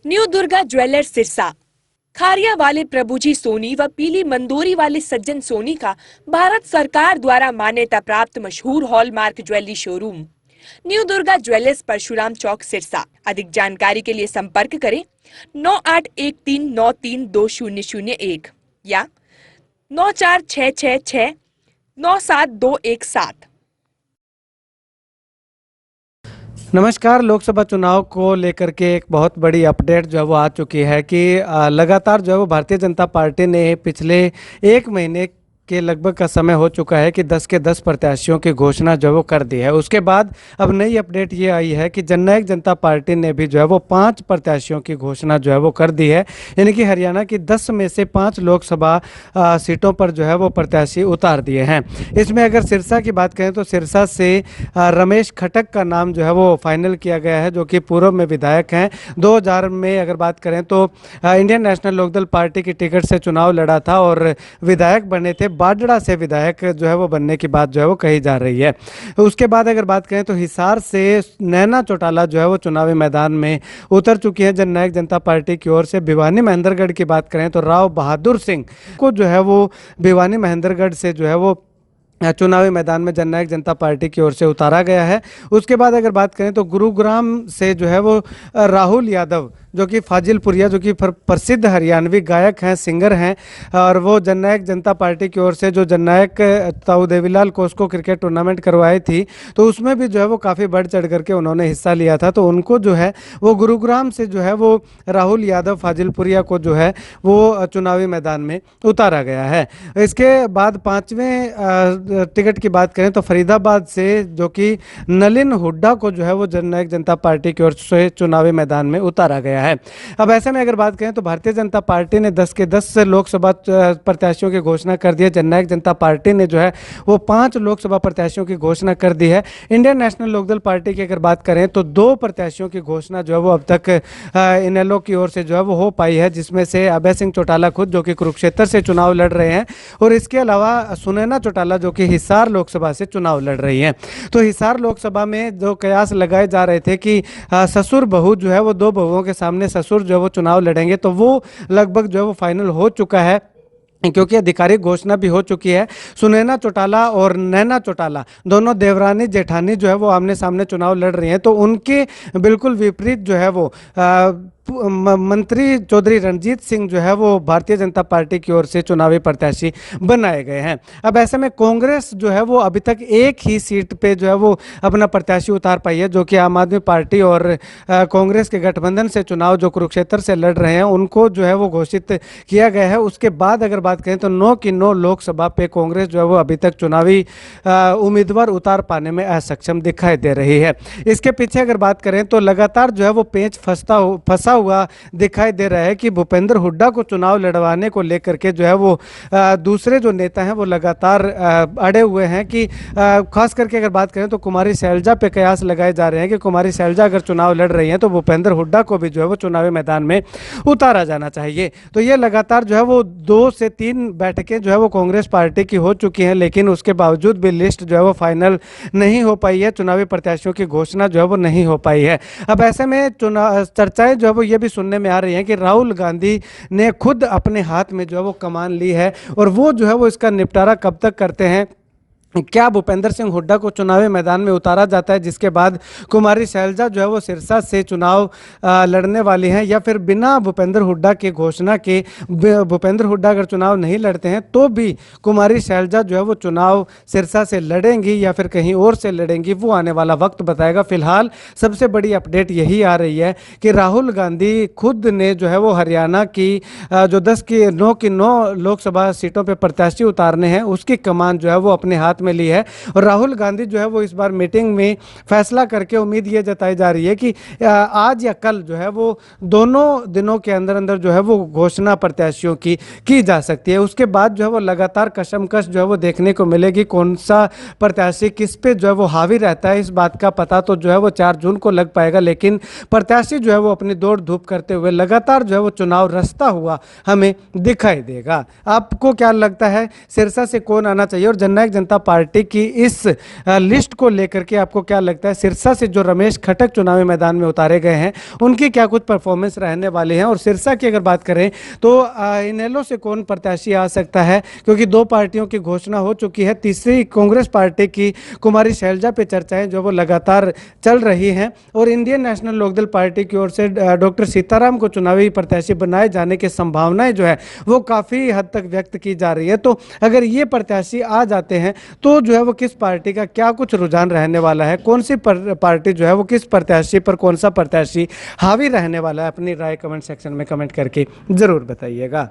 New Durga jewellers Sirsa. Khariya वाले प्रभुजी सोनी व पीली मंदोरी वाले सज्जन सोनी का भारत सरकार द्वारा मान्यता प्राप्त मशहूर hallmark jewellery showroom new Durga jewellers Parshuram चौक सिरसा। अधिक जानकारी के लिए संपर्क करें 9813932001 या 9466697217। नमस्कार। लोकसभा चुनाव को लेकर के एक बहुत बड़ी अपडेट जो है वो आ चुकी है कि लगातार जो है वो भारतीय जनता पार्टी ने पिछले एक महीने के लगभग का समय हो चुका है कि 10 के 10 प्रत्याशियों की घोषणा जो है वो कर दी है। उसके बाद अब नई अपडेट ये आई है कि जननायक जनता पार्टी ने भी जो है वो 5 प्रत्याशियों की घोषणा जो है वो कर दी है। यानी कि हरियाणा की 10 में से 5 लोकसभा सीटों पर जो है वो प्रत्याशी उतार दिए हैं। इसमें अगर सिरसा की बात करें तो सिरसा से रमेश खटक का नाम जो है वो फाइनल किया गया है, जो कि पूर्व में विधायक हैं। 2000 में अगर बात करें तो इंडियन नेशनल लोकदल पार्टी की टिकट से चुनाव लड़ा था और विधायक बने थे। बाडड़ा से विधायक जो है वो बनने की बात जो है वो कही जा रही है। उसके बाद अगर बात करें तो हिसार से नैना चौटाला जो है वो चुनावी मैदान में उतर चुकी है जननायक जनता पार्टी की ओर से। भिवानी महेंद्रगढ़ की बात करें तो राव बहादुर सिंह को जो है वो भिवानी महेंद्रगढ़ से जो है वो चुनावी मैदान में जननायक जनता पार्टी की ओर से उतारा गया है। उसके बाद अगर बात करें तो गुरुग्राम से जो है वो राहुल यादव, जो कि फाजिलपुरिया, जो कि प्रसिद्ध हरियाणवी गायक हैं, सिंगर हैं, और वो जननायक जनता पार्टी की ओर से जो जननायक ताऊ देवीलाल कोस्को क्रिकेट टूर्नामेंट करवाई थी तो उसमें भी जो है वो काफ़ी बढ़ चढ़ करके उन्होंने हिस्सा लिया था। तो उनको जो है वो गुरुग्राम से जो है वो राहुल यादव फाजिलपुरिया को जो है वो चुनावी मैदान में उतारा गया है। इसके बाद 5वें टिकट की बात करें तो फरीदाबाद से जो कि नलिन हुड्डा को जो है वो जननायक जनता पार्टी की ओर से चुनावी मैदान में उतारा गया है। अब ऐसे में अगर बात करें तो भारतीय जनता पार्टी ने 10 के 10 लोकसभा प्रत्याशियों की घोषणा कर दी है। जननायक जनता पार्टी ने जो है वो 5 लोकसभा प्रत्याशियों की घोषणा कर दी है। इंडियन नेशनल लोकदल पार्टी की अगर बात करें तो 2 प्रत्याशियों की घोषणा जो है वो अब तक इनेलो की ओर से जो है वो हो पाई है, जिसमें से अभय सिंह चौटाला खुद जो कि कुरुक्षेत्र से चुनाव लड़ रहे हैं और इसके अलावा सुनैना चौटाला जो कि हिसार लोकसभा से चुनाव लड़ रही है। तो हिसार लोकसभा में जो कयास लगाए जा रहे थे कि ससुर बहू जो है वो 2 बहुओं के सामने ससुर जो है वो चुनाव लड़ेंगे, तो वो लगभग जो है वो फाइनल हो चुका है, क्योंकि आधिकारिक घोषणा भी हो चुकी है। सुनैना चौटाला और नैना चौटाला दोनों देवरानी जेठानी जो है वो आमने सामने चुनाव लड़ रही हैं। तो उनके बिल्कुल विपरीत जो है वो मंत्री चौधरी रणजीत सिंह जो है वो भारतीय जनता पार्टी की ओर से चुनावी प्रत्याशी बनाए गए हैं। अब ऐसे में कांग्रेस जो है वो अभी तक एक ही सीट पे जो है वो अपना प्रत्याशी उतार पाई है, जो कि आम आदमी पार्टी और कांग्रेस के गठबंधन से चुनाव जो कुरुक्षेत्र से लड़ रहे हैं उनको जो है वो घोषित किया गया है। उसके बाद अगर बात करें तो 9 की 9 लोकसभा पे कांग्रेस जो है वो अभी तक चुनावी उम्मीदवार उतार पाने में असक्षम दिखाई दे रही है। इसके पीछे अगर बात करें तो लगातार जो है वो पेंच फंसा हुआ दिखाई दे रहा है कि भूपेंद्र हुड्डा को चुनाव लड़वाने को लेकर के जो है वो दूसरे जो नेता हैं वो लगातार अड़े हुए हैं कि खास करके अगर बात करें तो कुमारी शैलजा पे कयास लगाए जा रहे हैं कि कुमारी शैलजा अगर चुनाव लड़ रही हैं तो भूपेंद्र हुड्डा को भी जो है वो चुनावी मैदान में उतारा जाना चाहिए। तो ये लगातार जो है वो 2 से 3 बैठकें जो है वो कांग्रेस पार्टी की हो चुकी हैं, लेकिन उसके बावजूद भी लिस्ट जो है वो फाइनल नहीं हो पाई है, चुनावी प्रत्याशियों की घोषणा जो है वो नहीं हो पाई है। अब ऐसे में चुनाव चर्चाएं जो है वो ये भी सुनने में आ रही हैं कि राहुल गांधी ने खुद अपने हाथ में जो है वो कमान ली है और वो जो है वो इसका निपटारा कब तक करते हैं। क्या भूपेंद्र सिंह हुड्डा को चुनावी मैदान में उतारा जाता है जिसके बाद कुमारी शैलजा जो है वो सिरसा से चुनाव लड़ने वाली हैं, या फिर बिना भूपेंद्र हुड्डा की घोषणा के भूपेंद्र हुड्डा अगर चुनाव नहीं लड़ते हैं तो भी कुमारी शैलजा जो है वो चुनाव सिरसा से लड़ेंगी या फिर कहीं और से लड़ेंगी, वो आने वाला वक्त बताएगा। फिलहाल सबसे बड़ी अपडेट यही आ रही है कि राहुल गांधी खुद ने जो है वो हरियाणा की जो 10 की 9 लोकसभा सीटों पर प्रत्याशी उतारने हैं उसकी कमान जो है वो अपने हाथ में ली है। और राहुल गांधी जो है वो इस बार मीटिंग में फैसला करके उम्मीद ये जताई जा रही है कि आज या कल जो है वो दोनों दिनों के अंदर अंदर जो है वो घोषणा प्रत्याशियों की जा सकती है। उसके बाद जो है वो लगातार कशमकश जो है वो देखने को मिलेगी, कौन सा प्रत्याशी किस पे जो है वो हावी रहता है, इस बात का पता तो जो है वो 4 जून को लग पाएगा। लेकिन प्रत्याशी जो है वो अपनी दौड़ धूप करते हुए लगातार जो है वो चुनाव रचता हुआ हमें दिखाई देगा। आपको क्या लगता है, सिरसा से कौन आना चाहिए और जननायक जनता पार्टी की इस लिस्ट को लेकर के आपको क्या लगता है? सिरसा से जो रमेश खटक चुनावी मैदान में उतारे गए हैं, उनकी क्या कुछ परफॉर्मेंस रहने वाली है? और सिरसा की अगर बात करें तो इनेलो से कौन प्रत्याशी आ सकता है, क्योंकि दो पार्टियों की घोषणा हो चुकी है, तीसरी कांग्रेस पार्टी की कुमारी शैलजा पे चर्चाएं जो वो लगातार चल रही हैं, और इंडियन नेशनल लोकदल पार्टी की ओर से डॉक्टर सीताराम को चुनावी प्रत्याशी बनाए जाने की संभावनाएं जो है वो काफ़ी हद तक व्यक्त की जा रही है। तो अगर ये प्रत्याशी आ जाते हैं तो जो है वो किस पार्टी का क्या कुछ रुझान रहने वाला है, कौन सी पार्टी जो है वो किस प्रत्याशी पर, कौन सा प्रत्याशी हावी रहने वाला है? अपनी राय कमेंट सेक्शन में कमेंट करके ज़रूर बताइएगा।